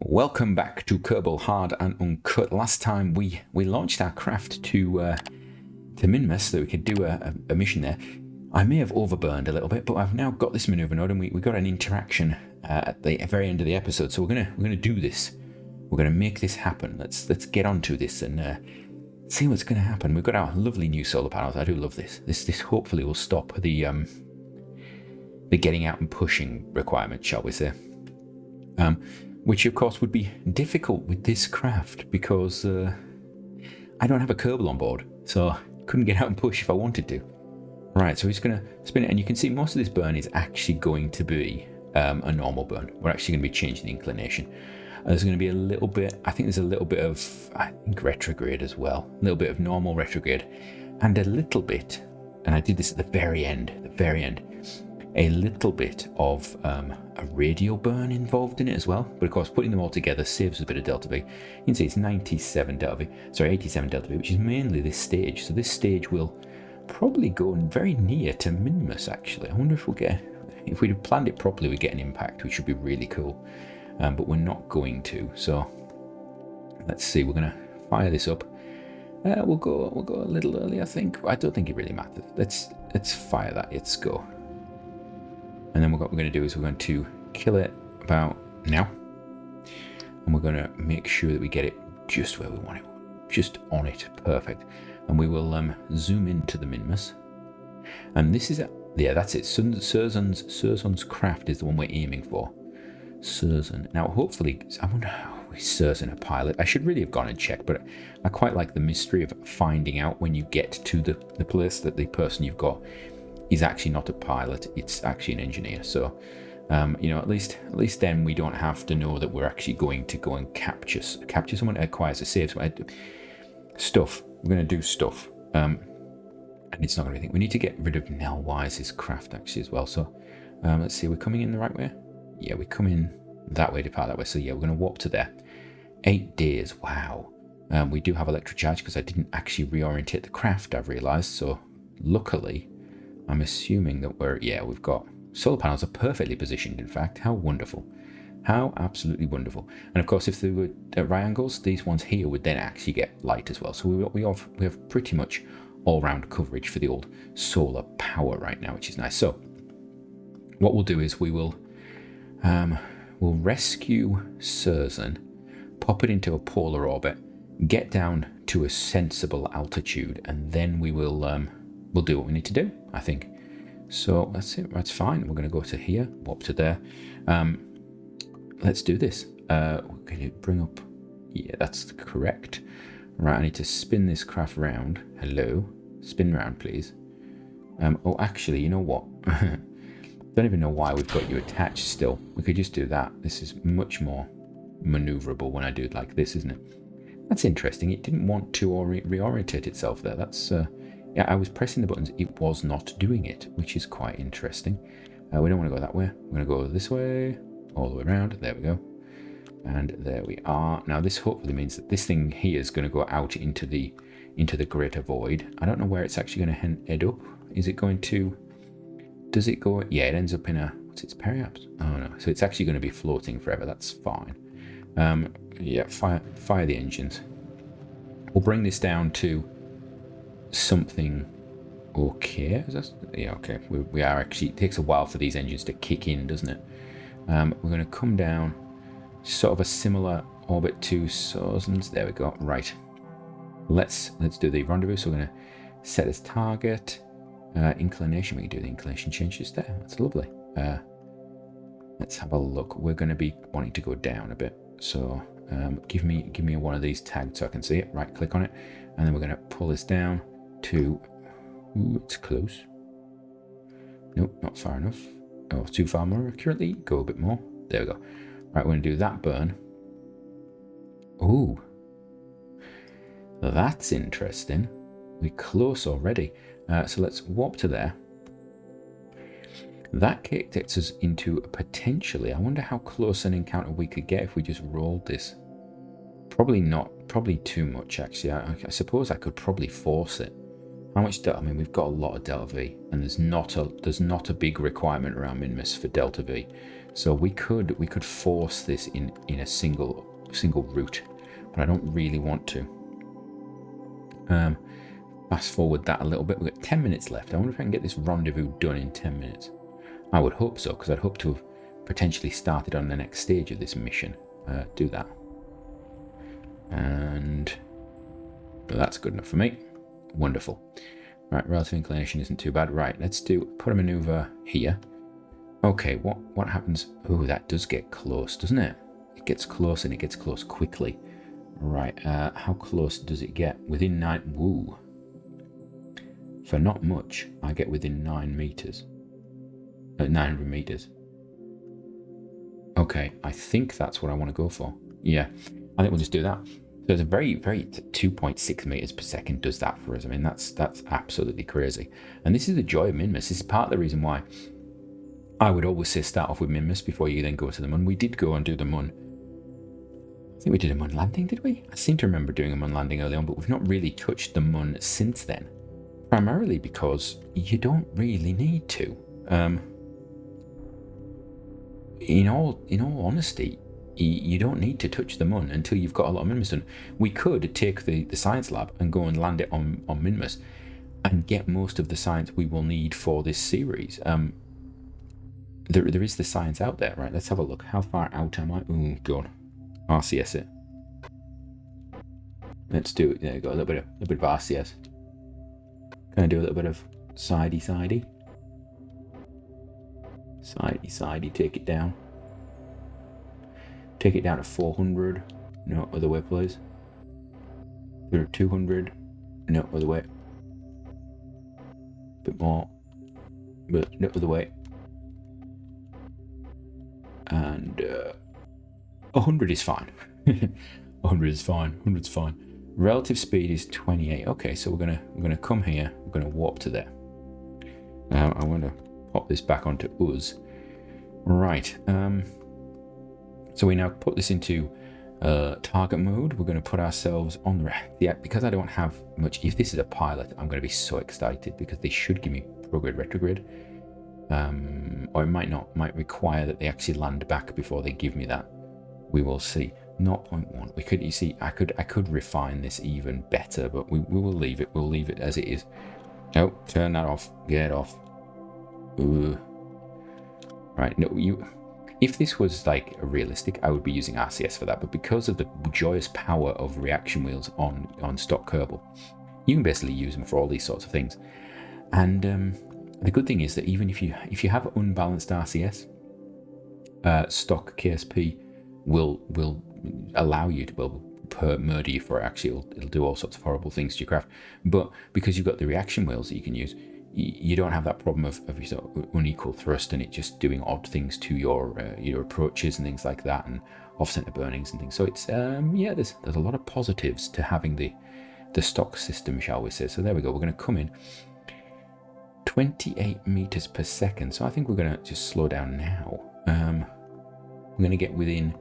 Welcome back to Kerbal Hard and Uncut. Last time we launched our craft to Minmus so that we could do a mission there. I may have overburned a little bit, but I've now got this maneuver node and we got an interaction at the very end of the episode. So we're gonna do this. We're gonna make this happen. Let's get onto this and see what's gonna happen. We've got our lovely new solar panels. I do love this. This hopefully will stop the getting out and pushing requirement, shall we say? Which of course would be difficult with this craft because I don't have a Kerbal on board, so I couldn't get out and push if I wanted to. Right, so he's going to spin it, and you can see most of this burn is actually going to be a normal burn. We're actually going to be changing the inclination. There's going to be a little bit, I think there's a little bit of, retrograde as well. A little bit of normal retrograde, and a little bit, and I did this at the very end, a little bit of a radial burn involved in it as well. But of course, putting them all together saves us a bit of delta V. You can see it's 87 delta V, which is mainly this stage. So this stage will probably go very near to Minmus, actually. I wonder if we'd have planned it properly, we'd get an impact, which would be really cool. But we're not going to. So let's see, we're going to fire this up. We'll go a little early, I think. I don't think it really matters. Let's fire that. Let's go. And then what we're going to do is we're going to kill it about now. And we're going to make sure that we get it just where we want it. Just on it. Perfect. And we will zoom into the Minmus. And this is, yeah, that's it. Surzon's craft is the one we're aiming for. Surzon. Now, hopefully, I wonder how is Surzon a pilot? I should really have gone and checked, but I quite like the mystery of finding out when you get to the place that the person you've got is actually not a pilot, it's actually an engineer. So, at least then we don't have to know that we're actually going to go and capture someone that acquires a save. Stuff. We're going to do stuff. And it's not going to be anything. We need to get rid of Nell Wise's craft actually as well. So, let's see, we're coming in the right way? Yeah, we come in that way, depart that way. So yeah, we're going to walk to there. 8 days, wow. We do have electrocharge because I didn't actually reorientate the craft, I've realised. So, luckily, I'm assuming that we've got solar panels are perfectly positioned, in fact. How wonderful. How absolutely wonderful. And of course, if they were at right angles, these ones here would then actually get light as well. So we have pretty much all-round coverage for the old solar power right now, which is nice. So what we'll do is we'll rescue Surzon, pop it into a polar orbit, get down to a sensible altitude, and then we'll do what we need to do, I think. So that's it. That's fine. We're going to go to here, warp to there. Let's do this. Can you bring up? Yeah, that's correct. Right, I need to spin this craft round. Hello, spin round, please. Oh, actually, you know what? Don't even know why we've got you attached still. We could just do that. This is much more maneuverable when I do it like this, isn't it? That's interesting. It didn't want to reorientate itself there. That's yeah, I was pressing the buttons. It was not doing it, which is quite interesting. We don't want to go that way. We're going to go this way, all the way around. There we go. And there we are. Now this hopefully means that this thing here is going to go out into the greater void. I don't know where it's actually going to head up. Is it going to? Does it go? Yeah, it ends up in a. What's its periapse? Oh no. So it's actually going to be floating forever. That's fine. Yeah, fire the engines. We'll bring this down to something okay. Yeah, okay. We are actually, it takes a while for these engines to kick in, doesn't it? We're going to come down sort of a similar orbit to Surzon's. There we go. Right. Let's do the rendezvous. So we're going to set as target inclination. We can do the inclination change just there. That's lovely. Let's have a look. We're going to be wanting to go down a bit. So give me one of these tagged so I can see it. Right click on it, and then we're going to pull this down to, ooh, it's close. Nope, not far enough. Oh, too far more accurately. Go a bit more. There we go. Right, we're going to do that burn. Ooh. That's interesting. We're close already. So let's warp to there. That takes us into a potentially, I wonder how close an encounter we could get if we just rolled this. Probably not, probably too much actually. I suppose I could probably force it. How much delta? I mean, we've got a lot of delta V, and there's not a big requirement around Minmus for delta V. So we could force this in a single route, but I don't really want to. Fast forward that a little bit. We've got 10 minutes left. I wonder if I can get this rendezvous done in 10 minutes. I would hope so, because I'd hope to have potentially started on the next stage of this mission. Do that. And that's good enough for me. Wonderful. Right, relative inclination isn't too bad. Right, let's put a maneuver here. Okay, what happens? Oh, that does get close, doesn't it? It gets close, and it gets close quickly. Right, how close does it get? Within 9... Woo. For not much, I get within 9 meters. 900 meters. Okay, I think that's what I want to go for. Yeah, I think we'll just do that. So it's a very, very 2.6 meters per second does that for us. I mean, that's absolutely crazy. And this is the joy of Minmus. This is part of the reason why I would always say start off with Minmus before you then go to the Mun. We did go and do the Mun. I think we did a Mun landing, did we? I seem to remember doing a Mun landing early on, but we've not really touched the Mun since then. Primarily because you don't really need to. In all honesty, you don't need to touch the Mun until you've got a lot of Minmus done. We could take the science lab and go and land it on Minmus and get most of the science we will need for this series. There is the science out there, right? Let's have a look. How far out am I? Oh, God. RCS it. Let's do it. There you go. A little bit of RCS. Can I do a little bit of sidey? Sidey, take it down. Take it down to 400. No, other way, please. 200. No, other way. Bit more. But no, other way. And 100 is fine. 100 is fine. 100's fine. Relative speed is 28. Okay, so we're gonna come here. We're gonna warp to there. Now I want to pop this back onto us. Right. So we now put this into target mode. We're going to put ourselves on the... Yeah, because I don't have much... If this is a pilot, I'm going to be so excited because they should give me prograde retrograde. Or it might not. Might require that they actually land back before they give me that. We will see. 0.1. We could... You see, I could refine this even better, but we will leave it. We'll leave it as it is. Oh, turn that off. Get off. Ooh. Right, no, if this was like realistic, I would be using RCS for that, but because of the joyous power of reaction wheels on stock Kerbal, you can basically use them for all these sorts of things. And the good thing is that even if you have unbalanced RCS, stock KSP will allow you to murder you for it. Actually, it'll do all sorts of horrible things to your craft. But because you've got the reaction wheels that you can use, you don't have that problem of sort of unequal thrust and it just doing odd things to your approaches and things like that, and off-center burnings and things. So it's yeah, there's a lot of positives to having the stock system, shall we say. So there we go. We're going to come in 28 meters per second. So I think we're going to just slow down now. We're going to get within...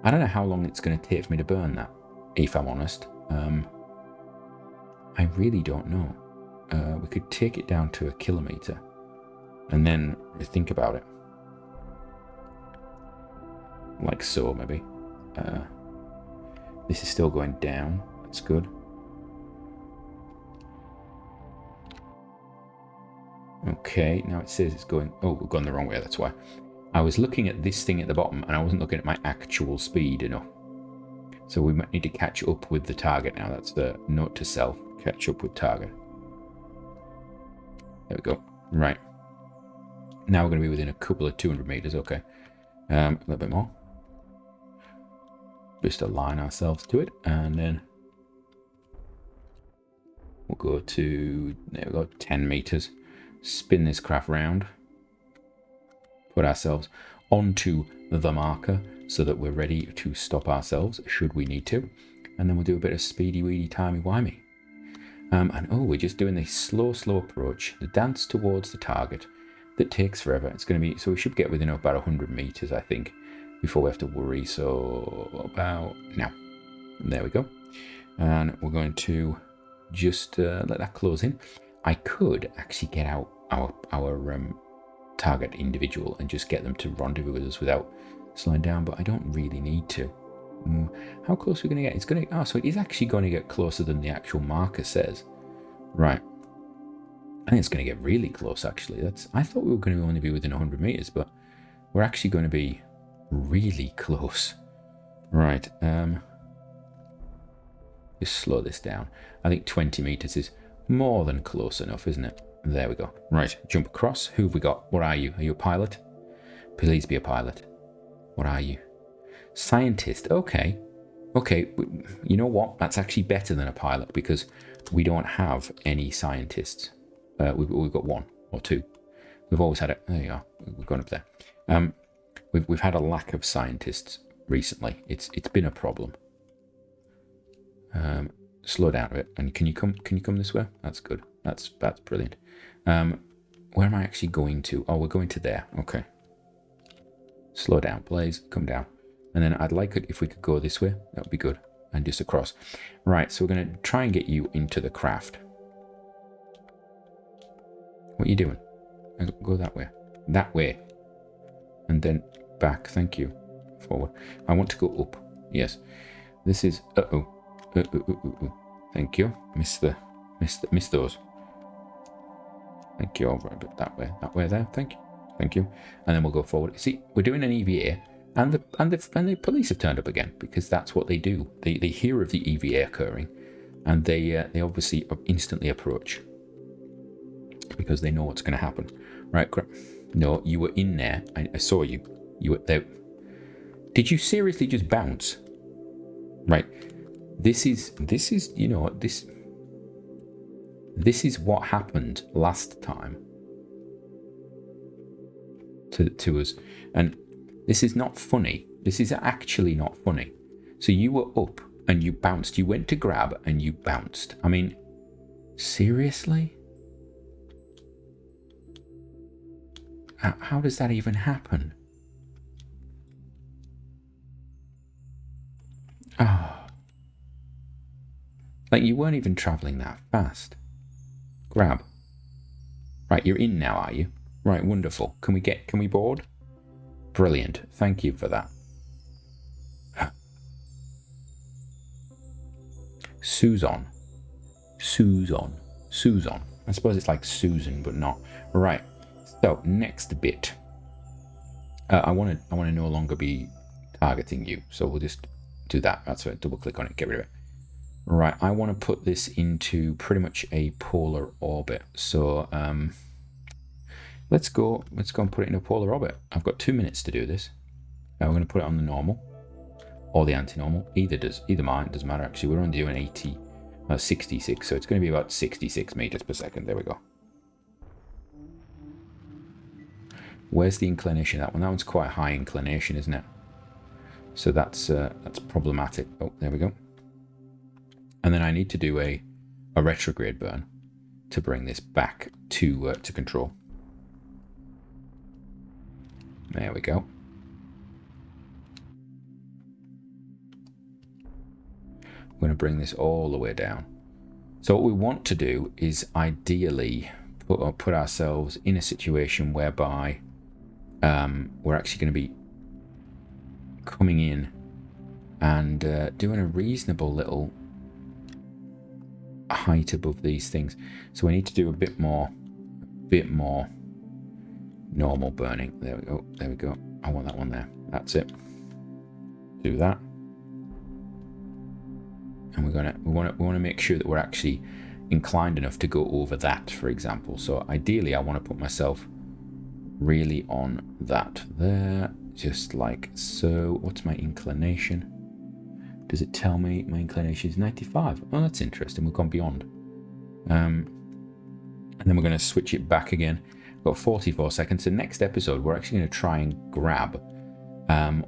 I don't know how long it's going to take for me to burn that, if I'm honest. I really don't know. We could take it down to 1 kilometer and then think about it. Like so, maybe. This is still going down. That's good. Okay, now it says it's going... Oh, we've gone the wrong way, that's why. I was looking at this thing at the bottom and I wasn't looking at my actual speed enough. So we might need to catch up with the target now. That's the note to self. Catch up with target. There we go. Right. Now we're going to be within a couple of 200 meters. Okay. A little bit more. Just align ourselves to it. And then we'll go to, there we go, 10 meters. Spin this craft round. Put ourselves onto the marker so that we're ready to stop ourselves should we need to. And then we'll do a bit of speedy weedy timey wimey. And oh, we're just doing this slow approach, the dance towards the target that takes forever. It's going to be, so we should get within about 100 meters, I think, before we have to worry. So about now, there we go. And we're going to just let that close in. I could actually get out our target individual and just get them to rendezvous with us without slowing down, but I don't really need to. How close are we going to get? It's going to, so it is actually going to get closer than the actual marker says. Right. I think it's going to get really close, actually. I thought we were going to only be within 100 meters, but we're actually going to be really close. Right. Just slow this down. I think 20 meters is more than close enough, isn't it? There we go. Right. Jump across. Who have we got? What are you? Are you a pilot? Please be a pilot. What are you? Scientist. Okay. Okay. You know what? That's actually better than a pilot because we don't have any scientists. We've got one or two. We've always had it. There you are. We've gone up there. We've had a lack of scientists recently. It's been a problem. Slow down a bit. And can you come this way? That's good. That's brilliant. Where am I actually going to? Oh, we're going to there. Okay. Slow down, please. Come down. And then I'd like it if we could go this way. That would be good. And just across. Right. So we're going to try and get you into the craft. What are you doing? Go that way. That way. And then back. Thank you. Forward. I want to go up. Yes. This is... Uh-oh. Thank you. Miss those. Thank you. Over a bit that way. That way there. Thank you. Thank you. And then we'll go forward. See, we're doing an EVA, and the police have turned up again because that's what they do. They hear of the EVA occurring, and they obviously instantly approach because they know what's going to happen. Right? No, you were in there. I saw you. You were there. Did you seriously just bounce? Right. This is you know this is what happened last time to us, and this is not funny. This is actually not funny. So you were up and you bounced. You went to grab and you bounced. I mean, seriously? How does that even happen? Oh. Like, you weren't even travelling that fast. Grab. Right, you're in now, are you? Right, wonderful. Can we board? Brilliant. Thank you for that. Susan. I suppose it's like Susan, but not. Right. So, next bit. I want to no longer be targeting you, so we'll just do that. That's right. Double click on it. Get rid of it. Right, I want to put this into pretty much a polar orbit. So let's go and put it in a polar orbit. I've got 2 minutes to do this. We're going to put it on the normal or the anti-normal. Either mine, doesn't matter. Actually, we're only doing 66, so it's going to be about 66 meters per second. There we go. Where's the inclination? That one's quite high inclination, isn't it? So that's problematic. Oh, there we go. And then I need to do a retrograde burn to bring this back to control. There we go. I'm going to bring this all the way down. So what we want to do is ideally put ourselves in a situation whereby we're actually going to be coming in and doing a reasonable little height above these things. So we need to do a bit more normal burning. There we go. I want that one there. That's it. Do that. And we want to make sure that we're actually inclined enough to go over that, for example. So ideally I want to put myself really on that there, just like so. What's my inclination? Does it tell me my inclination is 95? Oh, that's interesting. We've gone beyond. And then we're going to switch it back again. We've got 44 seconds. So next episode, we're actually going to try and grab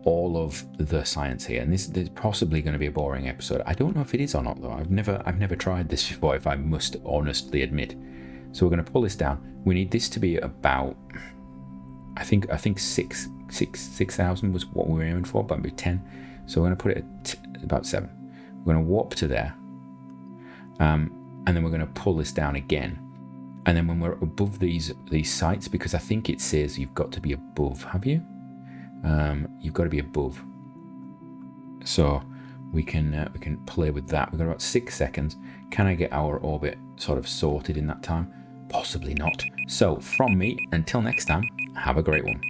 all of the science here. And this is possibly going to be a boring episode. I don't know if it is or not, though. I've never tried this before, if I must honestly admit. So we're going to pull this down. We need this to be about, I think 6,000 was what we were aiming for, but maybe 10. So we're going to put it at about 7. We're going to warp to there, and then we're going to pull this down again, And then when we're above these sites, because I think it says you've got to be above, have you? You've got to be above. So we can play with that. We've got about 6 seconds. Can I get our orbit sort of sorted in that time? Possibly not. So from me, until next time, have a great one.